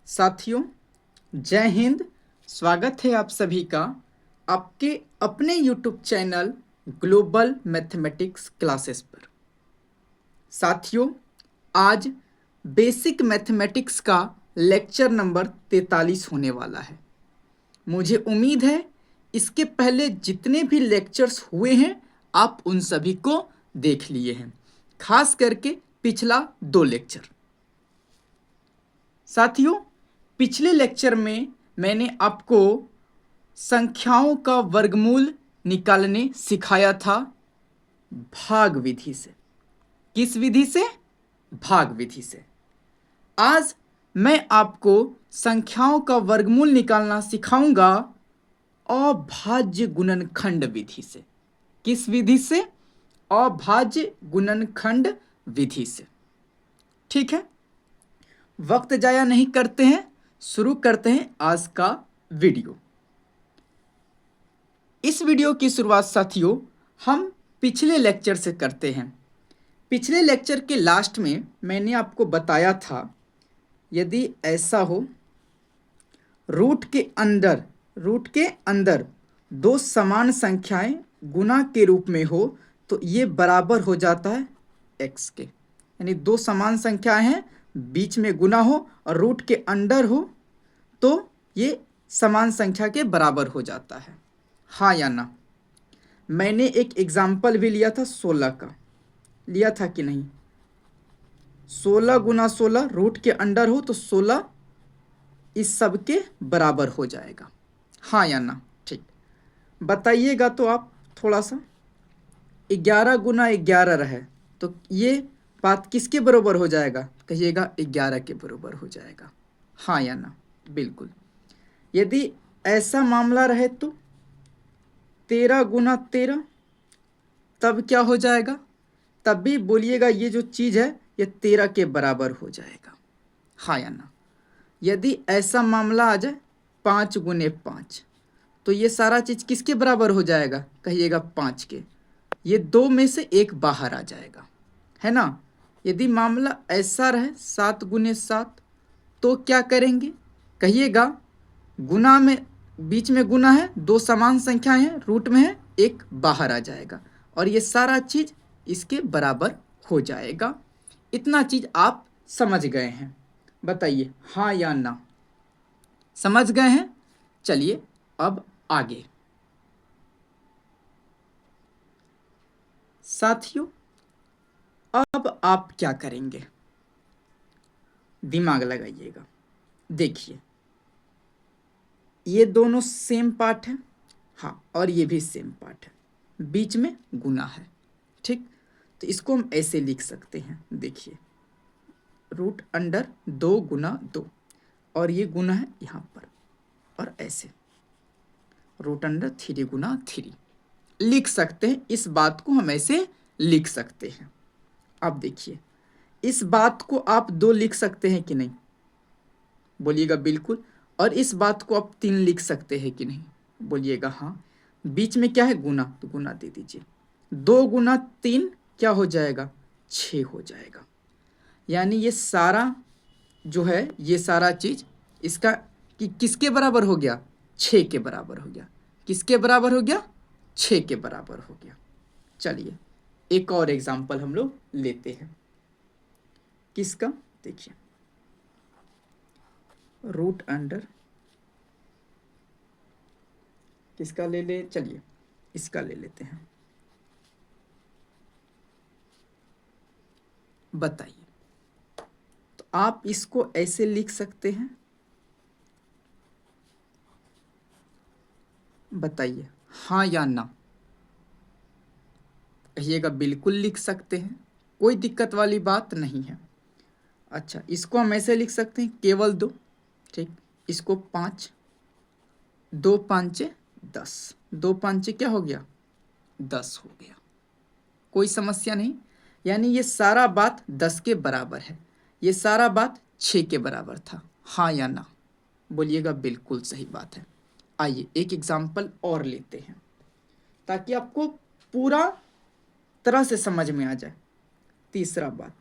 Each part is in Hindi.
साथियों, जय हिंद। स्वागत है आप सभी का आपके अपने YouTube channel global mathematics classes पर। साथियों, आज बेसिक मैथमेटिक्स का लेक्चर नंबर 43 होने वाला है। मुझे उम्मीद है इसके पहले जितने भी लेक्चर्स हुए हैं आप उन सभी को देख लिए हैं, खास करके पिछला 2 लेक्चर। साथियों, पिछले लेक्चर में मैंने आपको संख्याओं का वर्गमूल निकालने सिखाया था भाग विधि से। किस विधि से? भाग विधि से। आज मैं आपको संख्याओं का वर्गमूल निकालना सिखाऊंगा अभाज्य गुणनखंड विधि से। किस विधि से? अभाज्य गुणनखंड विधि से। ठीक है, वक्त जाया नहीं करते हैं, शुरू करते हैं आज का वीडियो। इस वीडियो की शुरुआत साथियों हम पिछले लेक्चर से करते हैं। पिछले लेक्चर के लास्ट में मैंने आपको बताया था, यदि ऐसा हो रूट के अंदर दो समान संख्याएं गुना के रूप में हो तो ये बराबर हो जाता है x के। यानी दो समान संख्याएं हैं, बीच में गुना हो और रूट के अंदर हो तो ये समान संख्या के बराबर हो जाता है। हाँ या ना? मैंने एक एग्जाम्पल भी लिया था 16 का, लिया था कि नहीं? 16 गुना 16 रूट के अंदर हो तो 16 इस सब के बराबर हो जाएगा। हाँ या ना? ठीक, बताइएगा तो आप थोड़ा सा। 11 गुना 11 रहे तो ये बात किसके बराबर हो जाएगा? कहिएगा 11 के बराबर हो जाएगा। हाँ या ना? बिल्कुल। यदि ऐसा मामला रहे तो 13 गुना 13, तब क्या हो जाएगा? तब भी बोलिएगा ये जो चीज़ है ये 13 के बराबर हो जाएगा। हाँ या ना? यदि ऐसा मामला आ जाए 5 गुने 5, तो ये सारा चीज़ किसके बराबर हो जाएगा? कहिएगा 5 के। ये 2 में से 1 बाहर आ जाएगा, है ना? यदि मामला ऐसा रहे 7 गुने 7, तो क्या करेंगे? कहिएगा गुना में, बीच में गुना है, 2 समान संख्याएं हैं, रूट में है, 1 बाहर आ जाएगा और ये सारा चीज़ इसके बराबर हो जाएगा। इतना चीज़ आप समझ गए हैं? बताइए हाँ या ना? समझ गए हैं? चलिए अब आगे। साथियों, अब आप क्या करेंगे? दिमाग लगाइएगा। देखिए, ये दोनों सेम पार्ट है, हाँ, और ये भी सेम पार्ट है, बीच में गुना है। ठीक, तो इसको हम ऐसे लिख सकते हैं। देखिए, रूट अंडर 2 गुना 2 और ये गुना है यहाँ पर, और ऐसे रूट अंडर 3 गुना 3 लिख सकते हैं। इस बात को हम ऐसे लिख सकते हैं। अब देखिए, इस बात को आप 2 लिख सकते हैं कि नहीं? बोलिएगा बिल्कुल। और इस बात को आप 3 लिख सकते हैं कि नहीं? बोलिएगा हाँ। बीच में क्या है? गुना, तो गुना दे दीजिए। 2 गुना 3 क्या हो जाएगा? 6 हो जाएगा। यानी ये सारा जो है, ये सारा चीज इसका किसके बराबर हो गया? 6 के बराबर हो गया। किसके बराबर हो गया? 6 के बराबर हो गया। चलिए एक और एग्जाम्पल हम लोग लेते हैं। किसका? देखिए, रूट अंडर, किसका ले ले? चलिए इसका ले लेते हैं। बताइए, तो आप इसको ऐसे लिख सकते हैं। बताइए हाँ या ना? कहिएगा बिल्कुल लिख सकते हैं, कोई दिक्कत वाली बात नहीं है। अच्छा, इसको हम ऐसे लिख सकते हैं, केवल 2। ठीक, इसको 5, 2 5 10, 2 5 क्या हो गया? 10 हो गया। कोई समस्या नहीं। यानी ये सारा बात 10 के बराबर है, ये सारा बात 6 के बराबर था। हाँ या ना? बोलिएगा बिल्कुल सही बात है। आइए एक एग्जाम्पल और लेते हैं ताकि आपको पूरा तरह से समझ में आ जाए। तीसरा बात,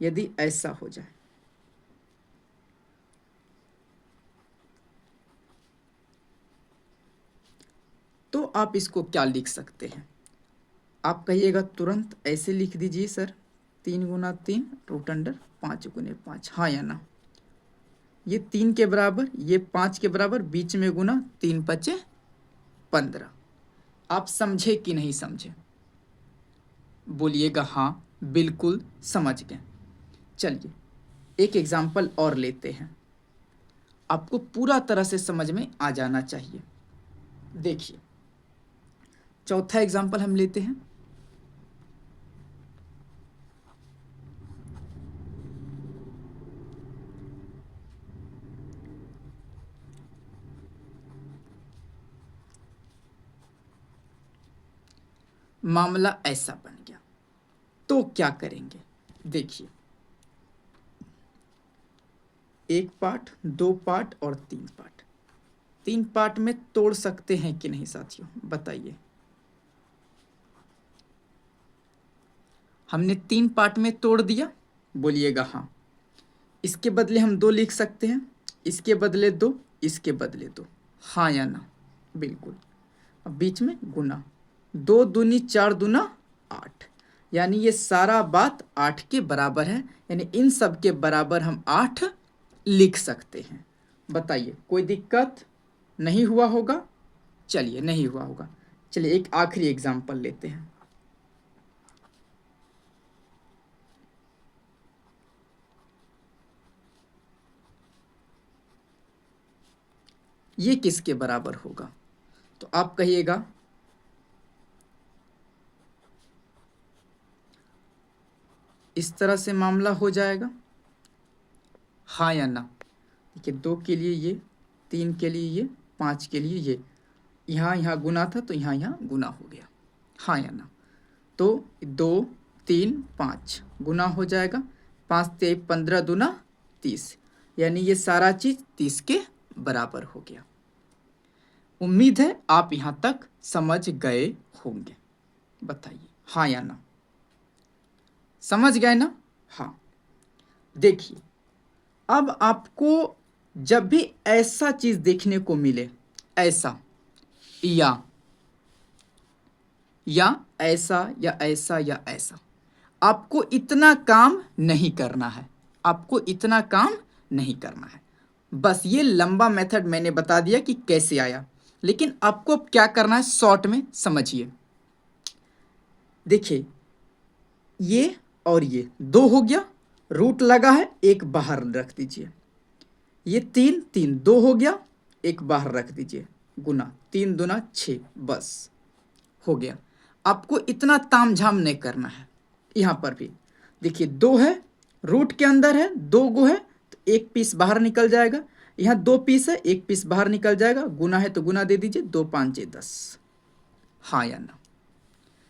यदि ऐसा हो जाए तो आप इसको क्या लिख सकते हैं? आप कहिएगा तुरंत ऐसे लिख दीजिए सर, 3 × 3 √अंडर 5 × 5, हाँ या ना? ये 3 के बराबर, ये 5 के बराबर, बीच में गुना, 3×5 = 15। आप समझे कि नहीं समझे? बोलिएगा हाँ बिल्कुल समझ गए। चलिए एक एग्जाम्पल और लेते हैं, आपको पूरा तरह से समझ में आ जाना चाहिए। देखिए चौथा एग्जाम्पल हम लेते हैं। मामला ऐसा बन गया, तो क्या करेंगे? देखिए 1 पार्ट, 2 पार्ट और 3 पार्ट। 3 पार्ट में तोड़ सकते हैं कि नहीं साथियों, बताइए। हमने 3 पार्ट में तोड़ दिया, बोलिएगा हाँ। इसके बदले हम 2 लिख सकते हैं, इसके बदले 2, इसके बदले 2, हाँ या ना? बिल्कुल। अब बीच में गुना, 2 दूनी 4 दूना 8, यानी ये सारा बात 8 के बराबर है, यानी इन सब के बराबर हम 8 लिख सकते हैं। बताइए कोई दिक्कत नहीं हुआ होगा? चलिए नहीं हुआ होगा। चलिए एक आखिरी एग्जाम्पल लेते हैं। ये किसके बराबर होगा? तो आप कहिएगा इस तरह से मामला हो जाएगा, हाँ या ना? देखिए 2 के लिए ये, 3 के लिए ये, 5 के लिए ये, यहाँ गुना था तो यहाँ गुना हो गया, हाँ या ना? तो 2 3 5 गुना हो जाएगा, 5 × 3 = 15 दूना 30, यानी ये सारा चीज़ 30 के बराबर हो गया। उम्मीद है आप यहाँ तक समझ गए होंगे। बताइए हाँ या ना? समझ गए ना? हाँ। देखिए अब आपको जब भी ऐसा चीज़ देखने को मिले, ऐसा या ऐसा या ऐसा या ऐसा, आपको इतना काम नहीं करना है, आपको इतना काम नहीं करना है। बस ये लंबा मेथड मैंने बता दिया कि कैसे आया, लेकिन आपको अब क्या करना है शॉर्ट में समझिए। देखिए ये और ये 2 हो गया, रूट लगा है, एक बाहर रख दीजिए। ये 3 3 2 हो गया, एक बाहर रख दीजिए, गुना 3 दूना 6, बस हो गया। आपको इतना तामझाम नहीं करना है। यहाँ पर भी देखिए 2 है, रूट के अंदर है, 2 गो है तो एक पीस बाहर निकल जाएगा, यहाँ 2 पीस है, एक पीस बाहर निकल जाएगा, गुना है तो गुना दे दीजिए, 2 5 10, हाँ या ना?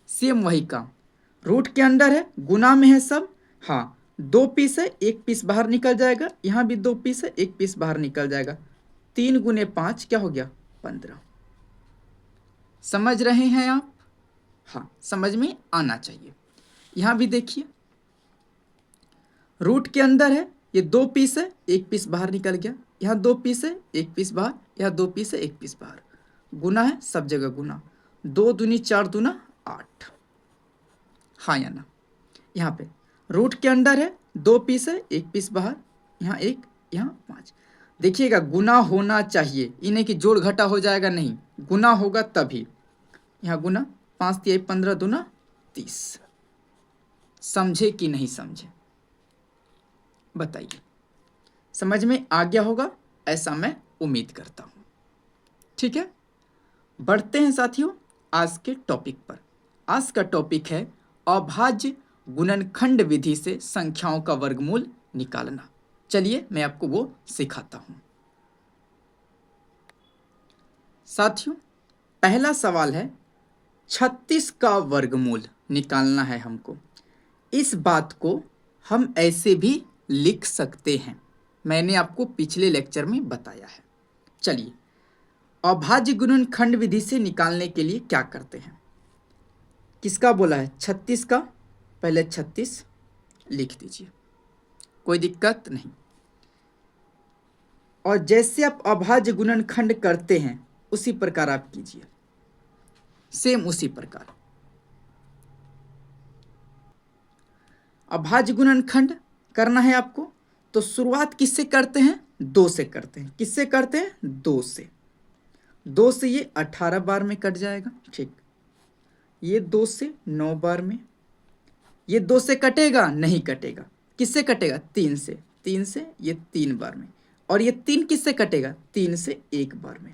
सेम वही काम, रूट के अंदर है, गुना में है सब, हाँ 2 पीस है, एक पीस बाहर निकल जाएगा, यहाँ भी 2 पीस है, एक पीस बाहर निकल जाएगा, 3 × 5 क्या हो गया? 15। समझ रहे हैं आप? हाँ समझ में आना चाहिए। यहाँ भी देखिए रूट के अंदर है, ये 2 पीस है, एक पीस बाहर निकल गया, यहाँ 2 पीस है, एक पीस बाहर, यहाँ 2 पीस है, एक पीस बाहर, गुना है सब जगह गुना, 2 दूनी 4 दूना 8, हाँ या ना? यहाँ पे रूट के अंदर है, 2 पीस है, एक पीस बाहर, यहाँ 1, यहाँ 5। देखिएगा गुना होना चाहिए, इन्हें कि जोड़ घटा हो जाएगा, नहीं, गुना होगा तभी। यहाँ गुना, 5 × 3 = 15 दूना 30। समझे कि नहीं समझे? बताइए। समझ में आ गया होगा ऐसा मैं उम्मीद करता हूँ। ठीक है, बढ़ते हैं साथियों आज के टॉपिक पर। आज का टॉपिक है अभाज्य गुणनखंड विधि से संख्याओं का वर्गमूल निकालना। चलिए मैं आपको वो सिखाता हूँ। साथियों पहला सवाल है 36 का वर्गमूल निकालना है हमको। इस बात को हम ऐसे भी लिख सकते हैं, मैंने आपको पिछले लेक्चर में बताया है। चलिए अभाज्य गुणनखंड विधि से निकालने के लिए क्या करते हैं? किसका बोला है? 36 का। पहले 36 लिख दीजिए, कोई दिक्कत नहीं। और जैसे आप अभाज्य गुणनखंड करते हैं उसी प्रकार आप कीजिए। सेम उसी प्रकार अभाज्य गुणनखंड करना है आपको, तो शुरुआत किससे करते हैं? 2 से करते हैं। किससे करते हैं? 2 से। 2 से ये 18 बार में कट जाएगा, ठीक। ये 2 से 9 बार में, ये 2 से कटेगा नहीं कटेगा। किससे कटेगा? 3 से। 3 से ये 3 बार में, और ये 3 किससे कटेगा? 3 से 1 बार में।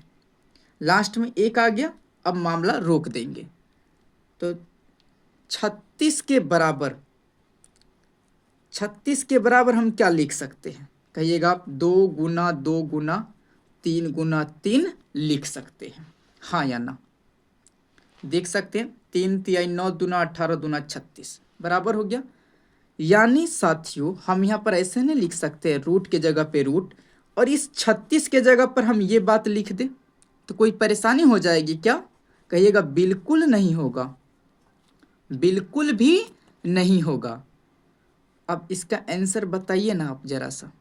लास्ट में 1 आ गया, अब मामला रोक देंगे। तो 36 के बराबर, 36 के बराबर हम क्या लिख सकते हैं? कहिएगा आप 2 गुना 2 गुना 3 गुना 3 लिख सकते हैं, हाँ या ना? देख सकते हैं 3 तिहाई 9 दूना 18 दूना 36 बराबर हो गया। यानी साथियों हम यहाँ पर ऐसे नहीं लिख सकते हैं रूट के जगह पे रूट, और इस 36 के जगह पर हम ये बात लिख दें तो कोई परेशानी हो जाएगी क्या? कहिएगा बिल्कुल नहीं होगा, बिल्कुल भी नहीं होगा। अब इसका आंसर बताइए ना आप जरा सा,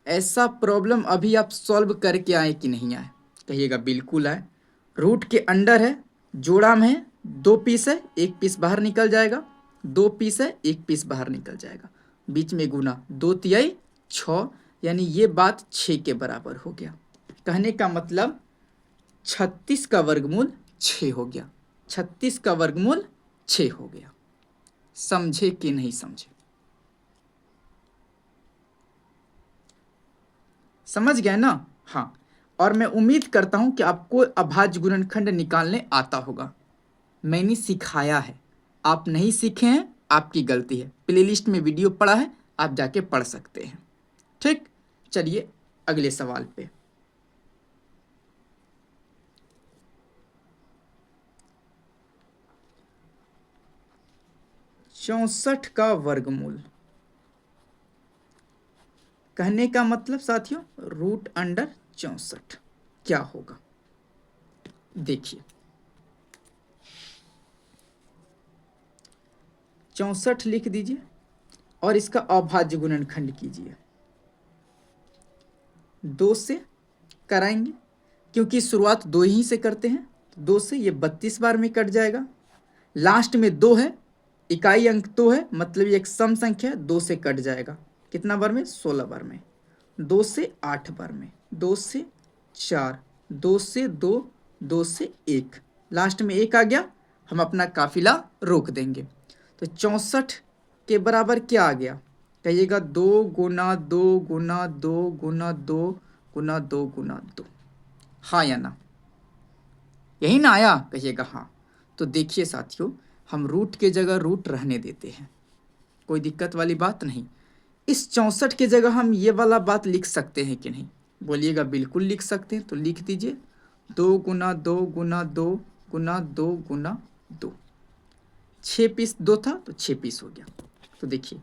ऐसा प्रॉब्लम अभी आप सॉल्व करके आए कि नहीं आए? कहिएगा बिल्कुल आए। रूट के अंडर है, जोड़ा में है, 2 पीस है, 1 पीस बाहर निकल जाएगा, 2 पीस है, 1 पीस बाहर निकल जाएगा, बीच में गुना 2 तिहाई 6, यानी ये बात 6 के बराबर हो गया। कहने का मतलब 36 का वर्गमूल 6 हो गया, 36 का वर्गमूल 6 हो गया। समझे कि नहीं समझे? समझ गए ना? हाँ, और मैं उम्मीद करता हूं कि आपको अभाज्य गुणनखंड निकालने आता होगा। मैंने सिखाया है, आप नहीं सीखे हैं आपकी गलती है। प्लेलिस्ट में वीडियो पड़ा है, आप जाके पढ़ सकते हैं, ठीक। चलिए अगले सवाल पे। चौसठ का वर्गमूल, कहने का मतलब साथियों रूट अंडर 64 क्या होगा? देखिए 64 लिख दीजिए और इसका अभाज्य गुणनखंड कीजिए। 2 से कराएंगे क्योंकि शुरुआत 2 ही से करते हैं, तो 2 से ये 32 बार में कट जाएगा। लास्ट में 2 है, इकाई अंक 2 है, मतलब ये एक सम संख्या है, 2 से कट जाएगा। कितना बार में? 16 बार में। 2 से 8 बार में, 2 से 4, 2 से 2, 2 से 1, लास्ट में 1 आ गया, हम अपना काफिला रोक देंगे। तो 64 के बराबर क्या आ गया? कहिएगा 2 गुना 2 गुना 2 गुना 2 गुना 2 गुना 2, हाँ या ना? यही ना आया? कहिएगा हाँ। तो देखिए साथियों हम रूट के जगह रूट रहने देते हैं, कोई दिक्कत वाली बात नहीं। इस 64 के जगह हम ये वाला बात लिख सकते हैं कि नहीं? बोलिएगा बिल्कुल लिख सकते हैं। तो लिख दीजिए 2 गुना 2 गुना 2 गुना 2 गुना 2। 6 पीस 2 था तो 6 पीस हो गया। तो देखिए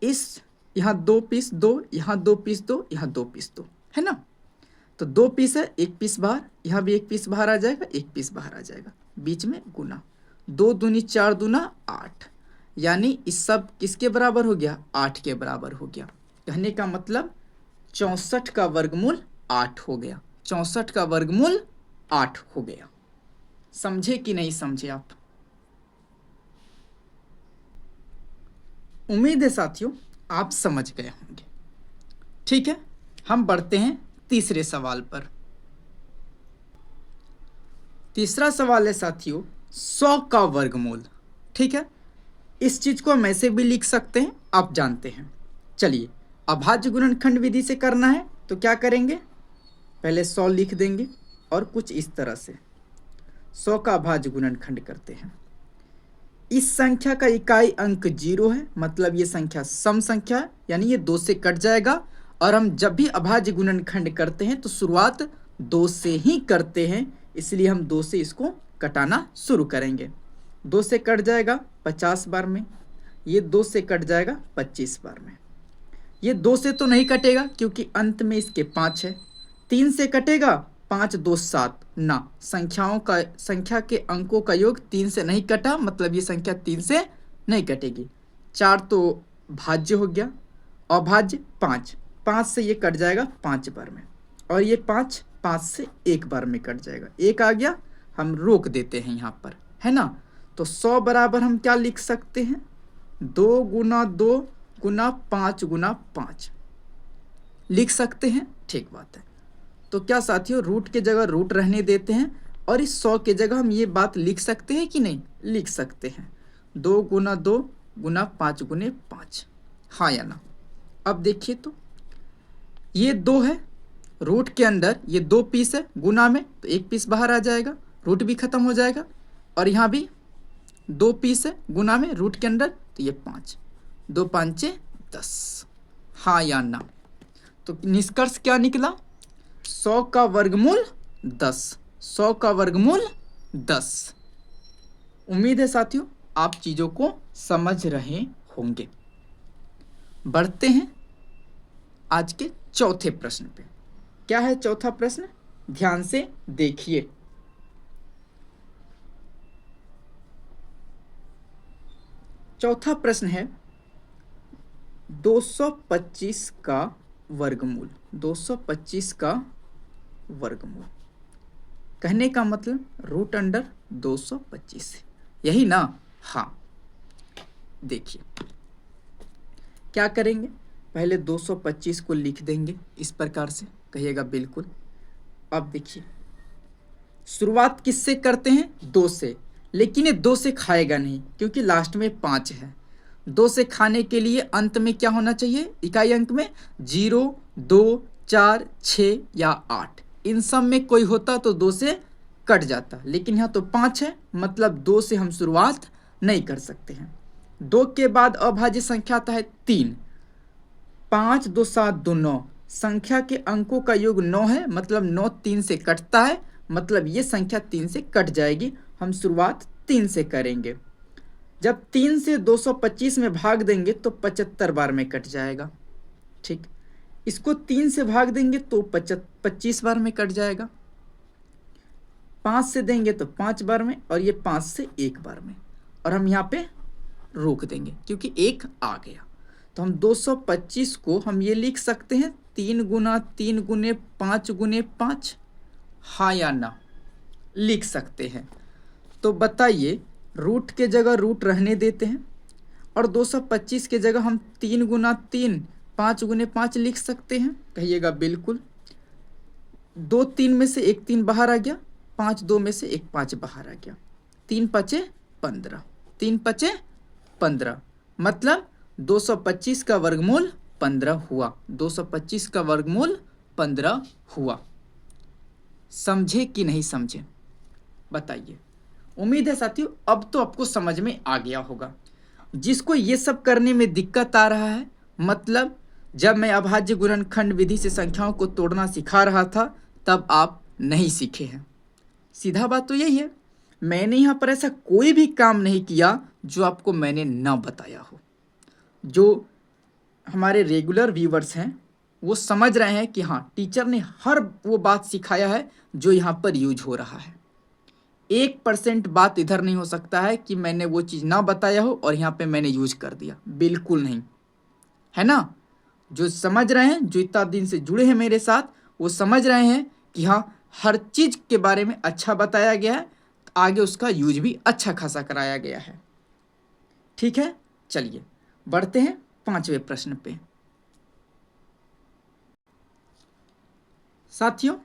इस यहाँ 2 पीस 2, यहाँ 2 पीस 2, यहाँ 2 पीस 2 है ना? तो 2 पीस है, 1 पीस बाहर, यहाँ भी 1 पीस बाहर आ जाएगा, 1 पीस बाहर आ जाएगा, बीच में गुना 2 दूनी 4 दूना 8, यानी इस सब किसके बराबर हो गया? 8 के बराबर हो गया। कहने का मतलब 64 का वर्गमूल 8 हो गया, 64 का वर्गमूल 8 हो गया। समझे कि नहीं समझे आप? उम्मीद है साथियों आप समझ गए होंगे। ठीक है, हम बढ़ते हैं तीसरे सवाल पर। तीसरा सवाल है साथियों 100 का वर्गमूल। ठीक है, इस चीज को हम ऐसे भी लिख सकते हैं, आप जानते हैं। चलिए अभाज्य गुणनखंड विधि से करना है तो क्या करेंगे? पहले 100 लिख देंगे और कुछ इस तरह से 100 का अभाज्य गुणनखंड करते हैं। इस संख्या का इकाई अंक 0 है, मतलब ये संख्या सम संख्या है, यानी ये 2 से कट जाएगा। और हम जब भी अभाज्य गुणनखंड करते हैं तो शुरुआत 2 से ही करते हैं, इसलिए हम 2 से इसको कटाना शुरू करेंगे। 2 से कट जाएगा 50 बार में, ये 2 से कट जाएगा 25 बार में। ये 2 से तो नहीं कटेगा क्योंकि अंत में इसके 5 है। 3 से कटेगा, 5 2 7 ना, संख्या के अंकों का योग 3 से नहीं कटा, मतलब ये संख्या 3 से नहीं कटेगी। 4 तो भाज्य हो गया, अभाज्य 5, 5 से ये कट जाएगा 5 बार में, और ये 5 5 से 1 बार में कट जाएगा, 1 आ गया, हम रोक देते हैं यहाँ पर, है ना। तो 100 बराबर हम क्या लिख सकते हैं, 2 गुना 2 गुना 5 गुना 5 लिख सकते हैं। ठीक बात है। तो क्या साथियों, रूट के जगह रूट रहने देते हैं और इस 100 के जगह हम ये बात लिख सकते हैं कि नहीं, लिख सकते हैं। 2 गुना 2 गुना 5 गुने 5, हाँ या ना। अब देखिए तो ये 2 है, रूट के अंदर ये 2 पीस है, गुना में तो 1 पीस बाहर आ जाएगा, रूट भी खत्म हो जाएगा। और यहाँ भी 2 पीस है, गुना में रूट के अंदर तो ये 5, 2 5 10, हाँ या ना। तो निष्कर्ष क्या निकला, 100 का वर्गमूल 10, 100 का वर्गमूल 10। उम्मीद है साथियों आप चीज़ों को समझ रहे होंगे। बढ़ते हैं आज के चौथे प्रश्न पे। क्या है चौथा प्रश्न, ध्यान से देखिए। चौथा प्रश्न है 225 का वर्गमूल। 225 का वर्गमूल कहने का मतलब रूट अंडर 225, यही ना। हाँ, देखिए क्या करेंगे, पहले 225 को लिख देंगे इस प्रकार से, कहिएगा बिल्कुल। अब देखिए शुरुआत किससे करते हैं, 2 से, लेकिन ये 2 से खाएगा नहीं क्योंकि लास्ट में 5 है। 2 से खाने के लिए अंत में क्या होना चाहिए, इकाई अंक में 0 2 4 6 या 8, इन सब में कोई होता तो 2 से कट जाता, लेकिन यहाँ तो 5 है, मतलब 2 से हम शुरुआत नहीं कर सकते हैं। 2 के बाद अभाज्य संख्या आता है 3, 5 2 7 2 9, संख्या के अंकों का योग 9 है, मतलब 9 3 से कटता है, मतलब ये संख्या 3 से कट जाएगी। हम शुरुआत 3 से करेंगे। जब 3 से 225 में भाग देंगे तो 75 बार में कट जाएगा। ठीक, इसको 3 से भाग देंगे तो 25 बार में कट जाएगा। 5 से देंगे तो 5 बार में, और ये 5 से 1 बार में, और हम यहाँ पे रोक देंगे क्योंकि 1 आ गया। तो हम 225 को हम ये लिख सकते हैं 3 गुना 3 गुने 5 गुने 5, हाँ या ना, लिख सकते हैं। तो बताइए, रूट के जगह रूट रहने देते हैं और 225 के जगह हम 3 गुना 3 5 गुने 5 लिख सकते हैं, कहिएगा बिल्कुल। 2 3 में से 1 3 बाहर आ गया, 5 2 में से 1 5 बाहर आ गया, 3 5 15, 3 5 15, मतलब 225 का वर्गमूल 15 हुआ। 225 का वर्गमूल 15 हुआ। समझे कि नहीं समझे, बताइए। उम्मीद है साथियों अब तो आपको समझ में आ गया होगा। जिसको ये सब करने में दिक्कत आ रहा है, मतलब जब मैं अभाज्य गुणनखंड विधि से संख्याओं को तोड़ना सिखा रहा था तब आप नहीं सीखे हैं। सीधा बात तो यही है, मैंने यहाँ पर ऐसा कोई भी काम नहीं किया जो आपको मैंने ना बताया हो। जो हमारे रेगुलर व्यूवर्स हैं वो समझ रहे हैं कि हाँ, टीचर ने हर वो बात सिखाया है जो यहाँ पर यूज हो रहा है। 1% बात इधर नहीं हो सकता है कि मैंने वो चीज़ ना बताया हो और यहाँ पे मैंने यूज कर दिया, बिल्कुल नहीं, है ना। जो समझ रहे हैं, जो इतना दिन से जुड़े हैं मेरे साथ, वो समझ रहे हैं कि हाँ, हर चीज़ के बारे में अच्छा बताया गया है, आगे उसका यूज भी अच्छा खासा कराया गया है। ठीक है, चलिए बढ़ते हैं 5वें प्रश्न पे। साथियों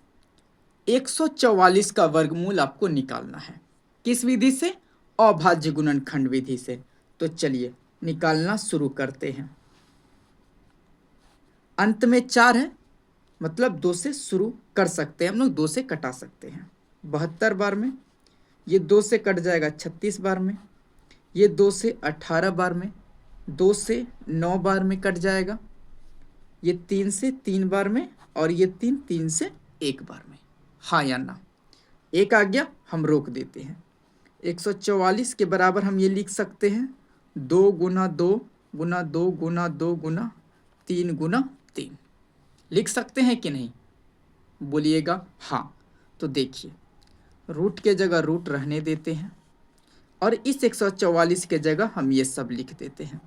144 का वर्गमूल आपको निकालना है, किस विधि से, अभाज्य गुणनखंड विधि से। तो चलिए निकालना शुरू करते हैं। अंत में 4 है, मतलब 2 से शुरू कर सकते हैं हम लोग, 2 से कटा सकते हैं 72 बार में, ये 2 से कट जाएगा 36 बार में, ये 2 से 18 बार में, 2 से 9 बार में कट जाएगा, ये 3 से 3 बार में, और ये 3 से 1 बार में, हाँ या ना। 1 आ गया, हम रोक देते हैं। 144 के बराबर हम ये लिख सकते हैं 2 गुना 2 गुना 2 गुना 2 गुना 3 गुना 3, लिख सकते हैं कि नहीं, बोलिएगा हाँ। तो देखिए रूट के जगह रूट रहने देते हैं और इस 144 के जगह हम ये सब लिख देते हैं।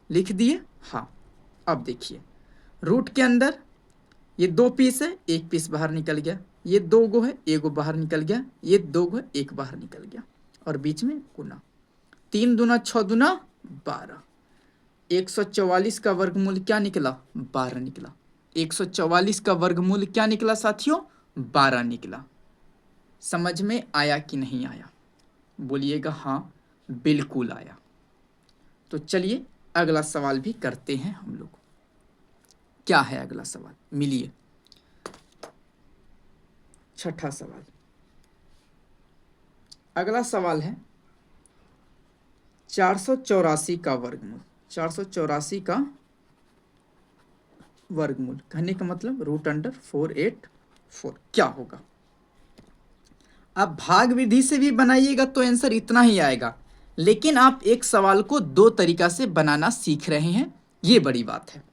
लिख दिए, हाँ। अब देखिए रूट के अंदर ये 2 पीस है, 1 पीस बाहर निकल गया, ये 2 गो है, 1 गो बाहर निकल गया, ये 2 गो है, 1 बाहर निकल गया, और बीच में गुना। 3 दूना 6 दूना 12। 144 का वर्गमूल क्या निकला? 12 निकला। 144 का वर्गमूल क्या निकला साथियों? 12 निकला। समझ में आया कि नहीं आया? बोलिएगा हाँ बिल्कुल आया। तो चलिए अगला सवाल भी करते हैं हम लोग। क्या है अगला सवाल? मिलिए। छठा सवाल। अगला सवाल है 484 का वर्गमूल। 484 का वर्गमूल कहने का मतलब √484 क्या होगा? आप भाग विधि से भी बनाइएगा तो आंसर इतना ही आएगा, लेकिन आप एक सवाल को 2 तरीका से बनाना सीख रहे हैं, ये बड़ी बात है।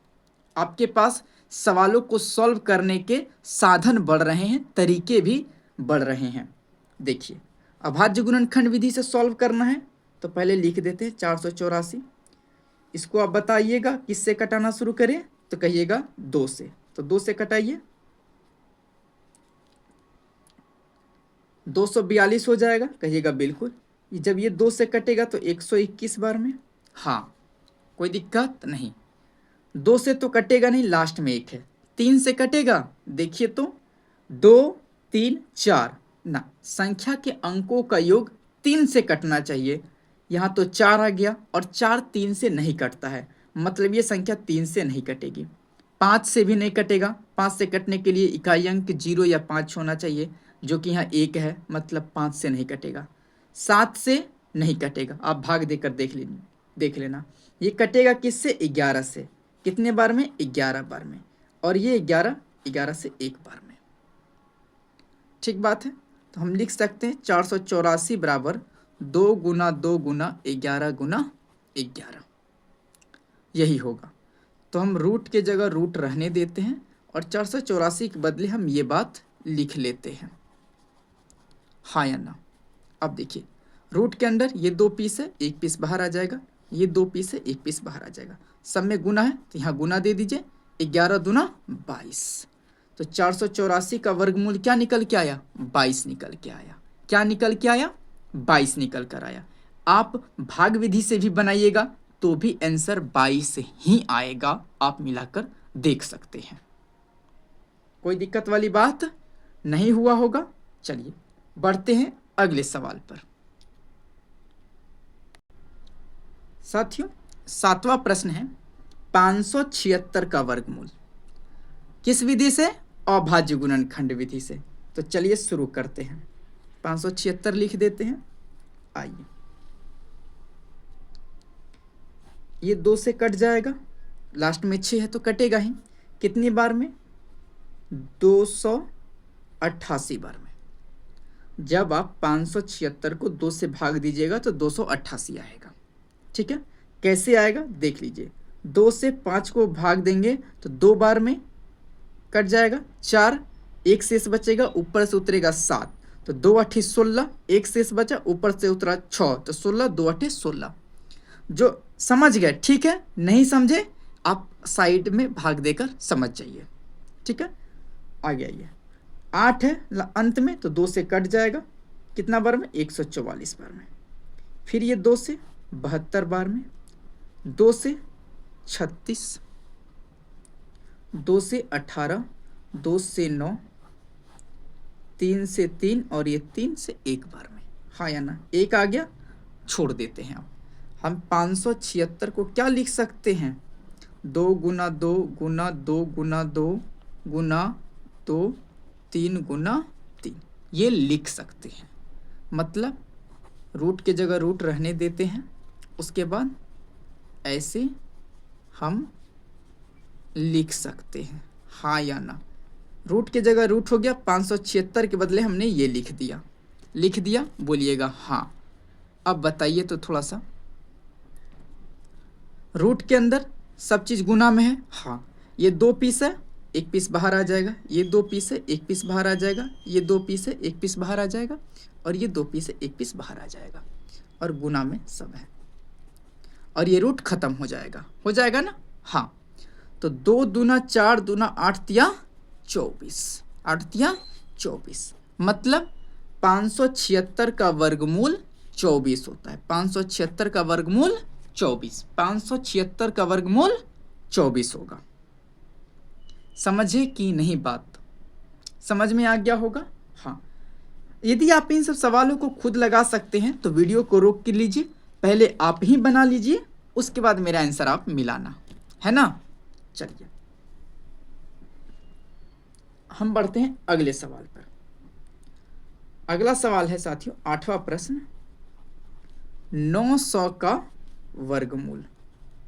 आपके पास सवालों को सॉल्व करने के साधन बढ़ रहे हैं, तरीके भी बढ़ रहे हैं। देखिए, अभाज्य गुणनखंड विधि से सॉल्व करना है तो पहले लिख देते हैं 484। इसको आप बताइएगा किससे कटाना शुरू करें, तो कहिएगा 2 से। तो 2 से कटाइए, 242 हो जाएगा, कहिएगा बिल्कुल। जब ये 2 से कटेगा तो 121 बार में, हाँ कोई दिक्कत नहीं। 2 से तो कटेगा नहीं, लास्ट में 1 है। 3 से कटेगा, देखिए तो 2 3 4 ना, संख्या के अंकों का योग 3 से कटना चाहिए। यहाँ तो 4 आ गया, और 4 3 से नहीं कटता है, मतलब ये संख्या 3 से नहीं कटेगी। 5 से भी नहीं कटेगा। 5 से कटने के लिए इकाई अंक 0 या 5 होना चाहिए, जो कि यहाँ 1 है, मतलब 5 से नहीं कटेगा। 7 से नहीं कटेगा, आप भाग देकर देख लेना। ये कटेगा किससे? 11 से। कितने बार में? 11 बार में। और ये 11 से 1 बार में। ठीक बात है। तो हम लिख सकते हैं 484 बराबर 2 गुना 2 गुना 11 गुना 11, यही होगा। तो हम रूट के जगह रूट रहने देते हैं, और 484 के बदले हम ये बात लिख लेते हैं, हाँ या ना। अब देखिए, रूट के अंदर ये 2 पीस है, 1 पीस बाहर आ जाएगा, ये 2 पीस है, 1 पीस बाहर आ जाएगा। सब में गुना है तो यहाँ गुना दे दीजिए, 11 दूना 22। तो 484 का वर्गमूल क्या निकल के आया? 22 निकल के आया। क्या निकल के आया? 22 निकल कर आया। आप भाग विधि से भी बनाइएगा तो भी आंसर 22 ही आएगा, आप मिलाकर देख सकते हैं। कोई दिक्कत वाली बात नहीं हुआ होगा। चलिए बढ़ते हैं अगले सवाल पर। साथियों, 7वां प्रश्न है 576 का वर्गमूल। किस विधि से? अभाज्य गुणनखंड विधि से। तो चलिए शुरू करते हैं। 576 लिख देते हैं। आइए, ये 2 से कट जाएगा, लास्ट में 6 है तो कटेगा ही। कितनी बार में? 288 बार में। जब आप 576 को 2 से भाग दीजिएगा तो 288 आएगा। ठीक है, कैसे आएगा देख लीजिए। 2 से 5 को भाग देंगे तो 2 बार में कट जाएगा, 4, 1 शेष बचेगा, ऊपर से उतरेगा 7, तो 2 8 16, 1 शेष बचा, ऊपर से उतरा 6, तो 16, 2 8 16। जो समझ गए ठीक है, नहीं समझे आप साइड में भाग देकर समझ जाइए। ठीक है, आगे आइए। 8 है अंत में, तो 2 से कट जाएगा। कितना बार में? 144 बार में। फिर ये 2 से 72 बार में, 2 से 36, 2 से 18, 2 से 9, 3 से 3, और ये 3 से 1 बार में, हाँ या ना? 1 आ गया, छोड़ देते हैं। हम 576 को क्या लिख सकते हैं? 2 गुना 2 गुना 2 गुना 2 गुना 2 3 गुना 3, ये लिख सकते हैं। मतलब रूट के जगह रूट रहने देते हैं, उसके बाद ऐसे हम लिख सकते हैं, हाँ या ना? रूट के जगह रूट हो गया, 576 के बदले हमने ये लिख दिया, बोलिएगा हाँ। अब बताइए तो थोड़ा सा, रूट के अंदर सब चीज़ गुना में है, हाँ। ये 2 पीस है, 1 पीस बाहर आ जाएगा, ये 2 पीस है, 1 पीस बाहर आ जाएगा, ये 2 पीस है, 1 पीस बाहर आ जाएगा, और ये 2 पीस है, 1 पीस बाहर आ जाएगा, और गुना में सब है, और ये रूट खत्म हो जाएगा ना? हाँ। तो 2 दूना 4 दूना 8 तिया 24। 8 तिया 24, मतलब 576 का वर्गमूल 24 होता है। 576 का वर्गमूल 24, 576 का वर्गमूल 24 होगा। समझे कि नहीं बात? समझ में आ गया होगा? हाँ। यदि आप इन सब सवालों को खुद लगा सकते हैं तो वीडियो को रोक के लीजिए, पहले आप ही बना लीजिए, उसके बाद मेरा आंसर आप मिलाना, है ना। चलिए हम बढ़ते हैं अगले सवाल पर। अगला सवाल है साथियों 8वां प्रश्न, 900 का वर्गमूल।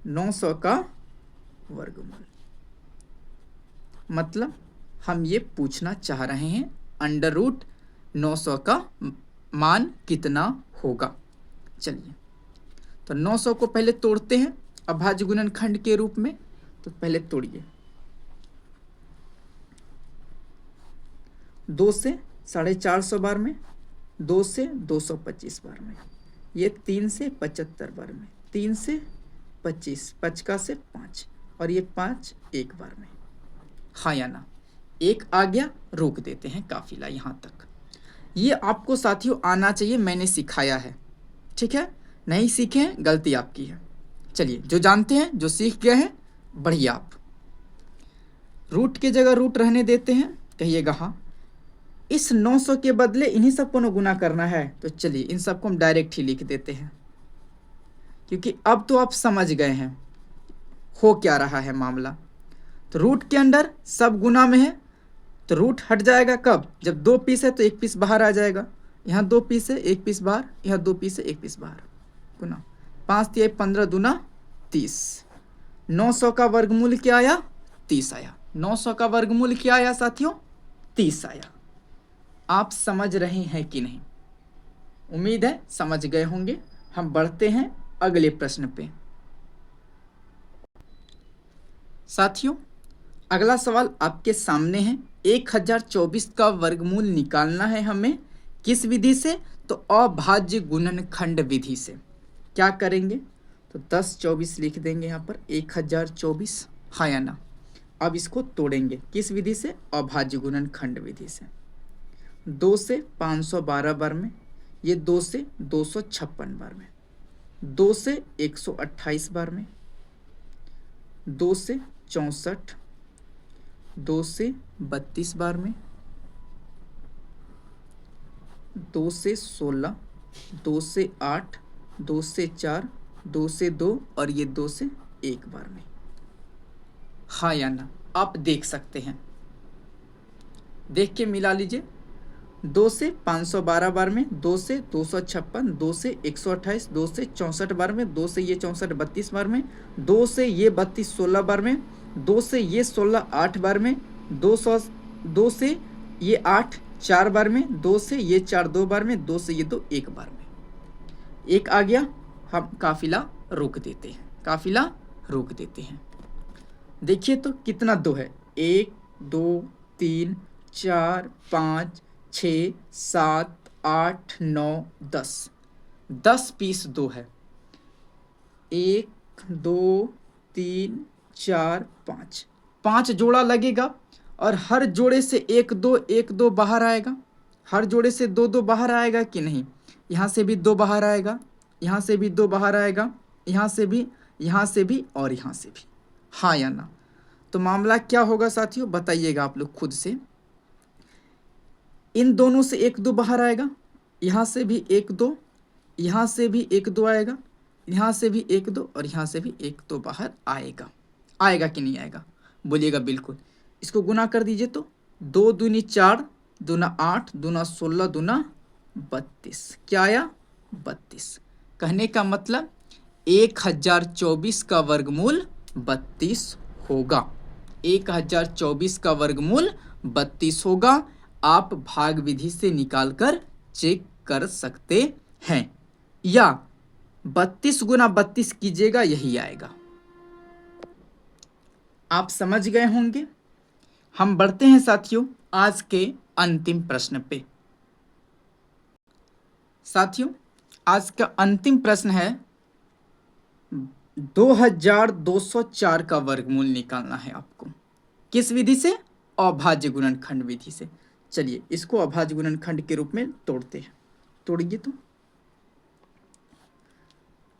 900 का वर्गमूल मतलब हम ये पूछना चाह रहे हैं अंडर रूट 900 का मान कितना होगा। चलिए तो 900 को पहले तोड़ते हैं अभाज्य गुणनखंड के रूप में। तो पहले तोड़िए, 2 से 450 बार में, 2 से 225 बार में, ये 3 से 75 बार में, 3 से 25, 50 से 5, और ये 5 एक बार में। हाँ या ना? एक आ गया, रोक देते हैं काफिला यहाँ तक। ये आपको साथियों आना चाहिए, मैंने सिखाया है, ठीक है। नहीं सीखे हैं गलती आपकी है। चलिए जो जानते हैं, जो सीख गए हैं, बढ़िया। आप रूट के जगह रूट रहने देते हैं, कहिएगा हाँ। इस 900 के बदले इन्हीं सबको न गुना करना है, तो चलिए इन सबको हम डायरेक्ट ही लिख देते हैं, क्योंकि अब तो आप समझ गए हैं हो क्या रहा है मामला। तो रूट के अंदर सब गुना में है, तो रूट हट जाएगा कब? जब 2 पीस है तो 1 पीस बाहर आ जाएगा। यहाँ 2 पीस है, 1 पीस बाहर, यहाँ 2 पीस है, 1 पीस बाहर, गुना 5 तिया 15 दूना 30। 900 का वर्गमूल क्या आया? 30 आया। 900 का वर्गमूल क्या आया साथियों? 30 आया। आप समझ रहे हैं कि नहीं? उम्मीद है समझ गए होंगे। हम बढ़ते हैं अगले प्रश्न पे। साथियों अगला सवाल आपके सामने है, 1024 का वर्गमूल निकालना है हमें। किस विधि से? तो अभाज्य गुणनखंड विधि से। क्या करेंगे? तो 10 24 लिख देंगे यहाँ पर, 1024, हाँ या ना। अब इसको तोड़ेंगे किस विधि से? अभाज्य गुणनखंड विधि से। 2 से 512 बार में, ये 2 से 256 बार में, 2 से 128 बार में, 2 से 64, 2 से 32 बार में, 2 से 16, 2 से 8, 2 से 4, 2 से 2, और ये 2 से 1 बार में। हाँ या ना? आप देख सकते हैं, देख के मिला लीजिए। 2 से 512 बार में, 2 से 256, 2 से 128, 2 से 64 बार में, 2 से ये 64 32 बार में, 2 से ये 32 16 बार में, 2 से ये 16 8 बार में, 2 से ये 8 4 बार में, 2 से ये 4 2 बार में, 2 से ये 2 1 बार में। एक आ गया, हम काफिला रोक देते हैं, काफिला रोक देते हैं। देखिए तो कितना 2 है? 1 2 3 4 5 6 7 8 9 10, 10 पीस 2 है। 1 2 3 4 5, 5 जोड़ा लगेगा, और हर जोड़े से 1 2 1 2 बाहर आएगा। हर जोड़े से 2 2 बाहर आएगा कि नहीं? यहाँ से भी 2 बाहर आएगा, यहाँ से भी 2 बाहर आएगा, यहाँ से भी, यहाँ से भी, और यहाँ से भी। हाँ या ना? तो मामला क्या होगा साथियों, बताइएगा आप लोग खुद से। इन दोनों से 1 2 बाहर आएगा, यहाँ से भी 1 2, यहाँ से भी 1 2 आएगा, यहाँ से भी 1 2, और यहाँ से भी 1 2 बाहर आएगा। आएगा कि नहीं आएगा? बोलिएगा बिल्कुल। इसको गुना कर दीजिए तो 2 दूनी 4, दूना 8, दूना 16, दूना 32। क्या आया? 32। कहने का मतलब 1024 का वर्गमूल 32 होगा। 1024 का वर्गमूल 32 होगा। आप भाग विधि से निकालकर चेक कर सकते हैं, या 32 गुना 32 कीजिएगा, यही आएगा। आप समझ गए होंगे। हम बढ़ते हैं साथियों आज के अंतिम प्रश्न पे। साथियों आज का अंतिम प्रश्न है 2204 का वर्गमूल निकालना है आपको। किस विधि से? अभाज्य गुणनखंड विधि से। चलिए इसको अभाज्य गुणनखंड के रूप में तोड़ते हैं। तोड़िए तो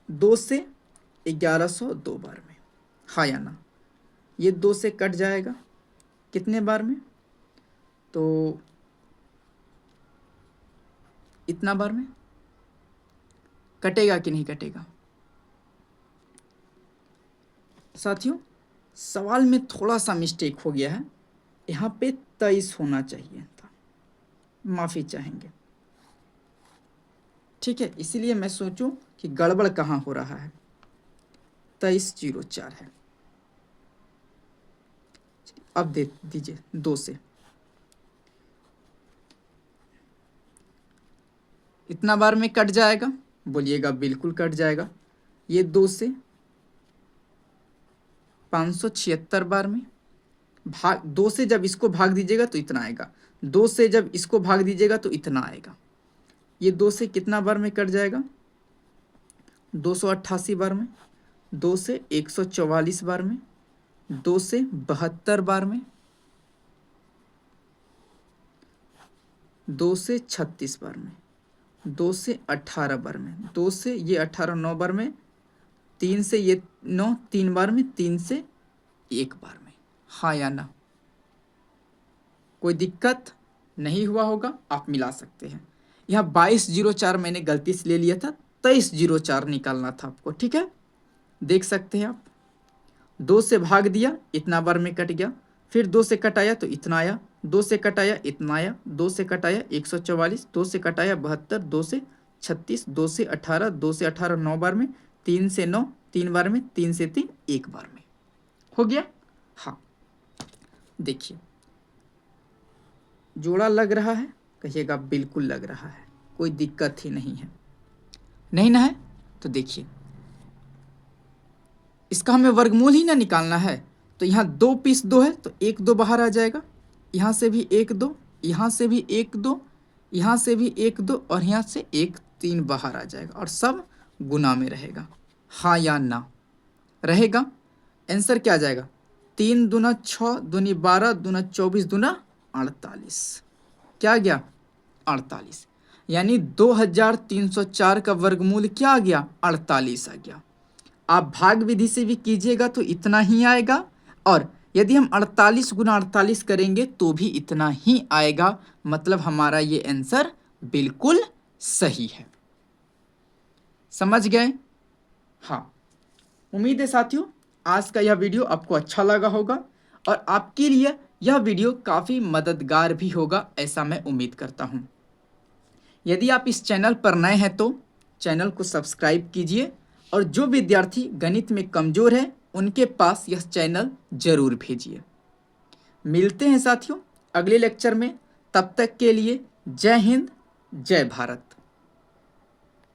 2 से 1100 2 बार में, हाँ या ना? ये 2 से कट जाएगा कितने बार में? तो इतना बार में कटेगा कि नहीं कटेगा? साथियों सवाल में थोड़ा सा मिस्टेक हो गया है, यहाँ पे 23 होना चाहिए था, माफ़ी चाहेंगे। ठीक है, इसीलिए मैं सोचूं कि गड़बड़ कहाँ हो रहा है। 2304 है। अब दे दीजिए 2 से, इतना बार में कट जाएगा? बोलिएगा बिल्कुल कट जाएगा। ये 2 से 576 बार में भाग, 2 से जब इसको भाग दीजिएगा तो इतना आएगा, 2 से जब इसको भाग दीजिएगा तो इतना आएगा। ये 2 से कितना बार में कट जाएगा? 288 बार में, 2 से 144 बार में, 2 से 72 बार में, 2 से 36 बार में, 2 से 18 बार में, 2 से ये 18 9 बार में, 3 से ये 9 3 बार में, 3 से 1 बार में, हाँ या ना? कोई दिक्कत नहीं हुआ होगा, आप मिला सकते हैं। यहाँ 2204 मैंने गलती से ले लिया था, 2304 निकालना था आपको। ठीक है, देख सकते हैं आप, 2 से भाग दिया इतना बार में कट गया, फिर 2 से कटाया तो इतना आया, 2 से कटाया इतना आया, 2 से कटाया 144, 2 से कटाया 72, 2 से 36, 2 से 18, 2 से 18 9 बार में, 3 से 9 3 बार में, 3 से 3 1 बार में। हो गया? हाँ, देखिए जोड़ा लग रहा है? कहिएगा बिल्कुल लग रहा है, कोई दिक्कत ही नहीं है। नहीं ना है तो देखिए, इसका हमें वर्गमूल ही ना निकालना है, तो यहाँ 2 पीस 2 है तो 1 2 बाहर आ जाएगा, यहाँ से भी 1 2, यहाँ से भी 1 2, यहाँ से भी 1 2 और यहाँ से 1 3 बाहर आ जाएगा और सब गुना में रहेगा। हाँ या ना? रहेगा। आंसर क्या आ जाएगा? 3 दूना 6 दूनी 12 दूना 24 दूना 48। क्या आ गया? 48। यानी 2304 का वर्गमूल क्या आ गया? 48 आ गया। आप भाग विधि से भी कीजिएगा तो इतना ही आएगा, और यदि हम 48 गुना 48 करेंगे तो भी इतना ही आएगा। मतलब हमारा ये आंसर बिल्कुल सही है। समझ गए? हाँ, उम्मीद है साथियों आज का यह वीडियो आपको अच्छा लगा होगा और आपके लिए यह वीडियो काफ़ी मददगार भी होगा, ऐसा मैं उम्मीद करता हूँ। यदि आप इस चैनल पर नए हैं तो चैनल को सब्सक्राइब कीजिए, और जो विद्यार्थी गणित में कमज़ोर है उनके पास यह चैनल जरूर भेजिए। मिलते हैं साथियों अगले लेक्चर में, तब तक के लिए जय हिंद जय भारत।